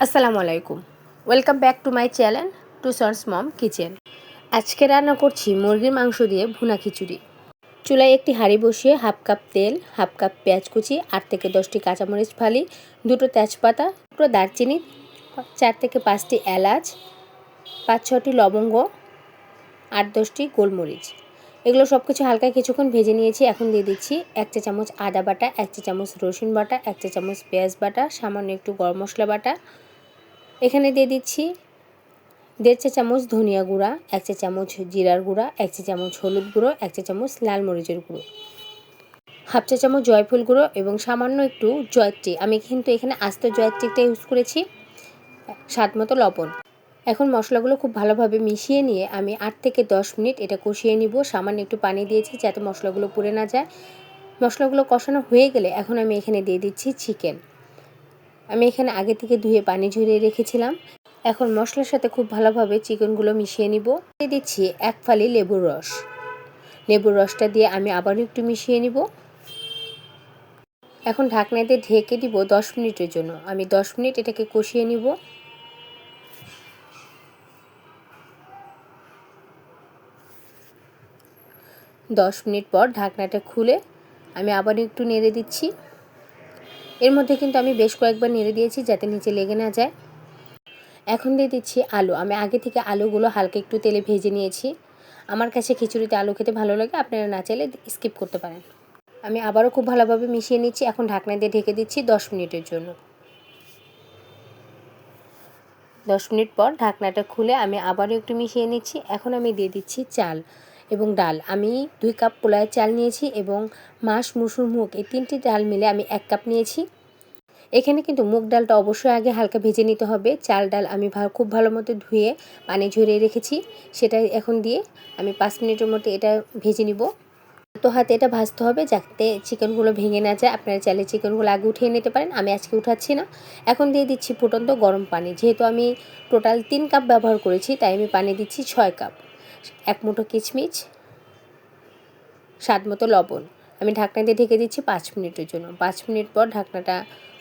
আসসালামু আলাইকুম। Welcome back to my channel টুসনস মম কিচেন। আজকে রান্না করছি মুরগির মাংস দিয়ে ভুনা খিচুড়ি। চুলায় একটি হাঁড়ি বসিয়ে হাফ কাপ তেল, হাফ কাপ পেঁয়াজ কুচি, 8 থেকে 10টি কাঁচামরিচ ফালি, 2টো তেজপাতা, 2টো দারচিনি, 4 থেকে 5টি এলাচ, 5-6টি লবঙ্গ, 8-10টি গোলমরিচ। এগুলো সব কিছু হালকা কিছুক্ষণ ভেজে নিয়েছি। এখন দিয়ে দিচ্ছি 1 চা চামচ আদা বাটা, 1 চা চামচ রসুন বাটা, 1 চা চামচ পেঁয়াজ বাটা, সামান্য একটু গরম মশলা বাটা। এখানে দিয়ে দিচ্ছি 1.5 চা চামচ ধনিয়া গুঁড়া, 1 চা চামচ জিরার গুঁড়া, 1 চা চামচ হলুদ গুঁড়ো, 1 চা চামচ লাল মরিচের গুঁড়ো, হাফ চা চামচ জয়ফল গুঁড়ো এবং সামান্য একটু জয়ত্রী। আমি কিন্তু এখানে আস্ত জয়ত্রীটা ইউজ করেছি। স্বাদ মতো লবণ। এখন মশলাগুলো খুব ভালোভাবে মিশিয়ে নিয়ে আমি 8 থেকে 10 মিনিট এটা কষিয়ে নিব। সামান্য একটু পানি দিয়েছি যাতে মশলাগুলো পুড়ে না যায়। মশলাগুলো কষানো হয়ে গেলে এখন আমি এখানে দিয়ে দিচ্ছি চিকেন। আমি এখানে আগে থেকে ধুয়ে পানি ঝরিয়ে রেখেছিলাম। এখন মশলার সাথে খুব ভালোভাবে চিকেনগুলো মিশিয়ে নিব। দিয়ে দিচ্ছি 1 ফালি লেবুর রস। লেবুর রসটা দিয়ে আমি আবারও একটু মিশিয়ে নিব। এখন ঢাকনা দিয়ে ঢেকে দিব 10 মিনিটের জন্য। আমি 10 মিনিট এটাকে কষিয়ে নিব। দশ মিনিট পর ঢাকনাটা খুলে আমি আবারও একটু নেড়ে দিচ্ছি। এর মধ্যে কিন্তু আমি বেশ কয়েকবার নেড়ে দিয়েছি যাতে নিচে লেগে না যায়। এখন দিয়ে দিচ্ছি আলু। আমি আগে থেকে আলুগুলো হালকা একটু তেলে ভেজে নিয়েছি। আমার কাছে খিচুড়িতে আলু খেতে ভালো লাগে, আপনারা না চাইলে স্কিপ করতে পারেন। আমি আবারও খুব ভালোভাবে মিশিয়ে নিচ্ছি। এখন ঢাকনা দিয়ে ঢেকে দিচ্ছি 10 মিনিটের জন্য। 10 মিনিট পর ঢাকনাটা খুলে আমি আবারও একটু মিশিয়ে নিচ্ছি। এখন আমি দিয়ে দিচ্ছি চাল এবং ডাল। আমি 2 কাপ পোলাওয়ের চাল নিয়েছি এবং মাস, মুসুর, মুগ এই 3টি ডাল মিলে আমি 1 কাপ নিয়েছি। এখানে কিন্তু মুগ ডালটা অবশ্যই আগে হালকা ভেজে নিতে হবে। চাল ডাল আমি খুব ভালো মতো ধুয়ে পানি ঝরিয়ে রেখেছি। সেটা এখন দিয়ে আমি 5 মিনিটের মতো এটা ভেজে নিব। তো হাতে এটা ভাজতে হবে যাতে চিকেনগুলো ভেঙে না যায়। আপনারা চাইলে চিকেনগুলো আগে উঠিয়ে নিতে পারেন, আমি আজকে উঠাচ্ছি না। এখন দিয়ে দিচ্ছি ফুটন্ত গরম পানি। যেহেতু আমি টোটাল 3 কাপ ব্যবহার করেছি তাই আমি পানি দিচ্ছি 6 কাপ। 1 মুঠো কিশমিশ, স্বাদ মতো লবণ। আমি ঢাকনা দিয়ে ঢেকে দিচ্ছি 5 মিনিটের জন্য। 5 মিনিট পর ঢাকনাটা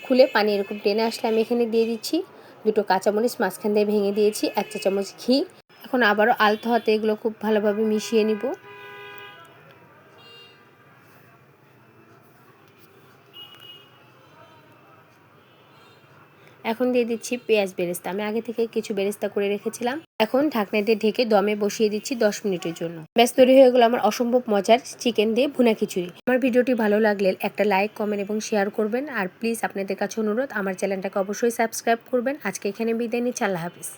খুলে পানি এরকম টেনে আসলে আমি এখানে দিয়ে দিচ্ছি 2টো কাঁচামরিচ মাঝখান দিয়ে ভেঙে দিয়েছি, 1 চা চামচ ঘি। এখন আবারও আলতো হাতে এগুলো খুব ভালোভাবে মিশিয়ে নিব। এখন দিয়ে দিচ্ছি পেঁয়াজ বেরেস্তা। আমি আগে থেকে কিছু বেরেস্তা করে রেখেছিলাম। এখন ঢাকনা দিয়ে ঢেকে দমে বসিয়ে দিচ্ছি 10 মিনিটের জন্য। ব্যাস তৈরি হয়ে গেল আমার অসম্ভব মজার চিকেন দিয়ে ভুনা খিচুড়ি। আমার ভিডিওটি ভালো লাগলে একটা লাইক, কমেন্ট এবং শেয়ার করবেন। আর প্লিজ আপনাদের কাছে অনুরোধ, আমার চ্যানেলটাকে অবশ্যই সাবস্ক্রাইব করবেন। আজকে এখানে বিদায় নিচ্ছি। আল্লাহ হাফিজ।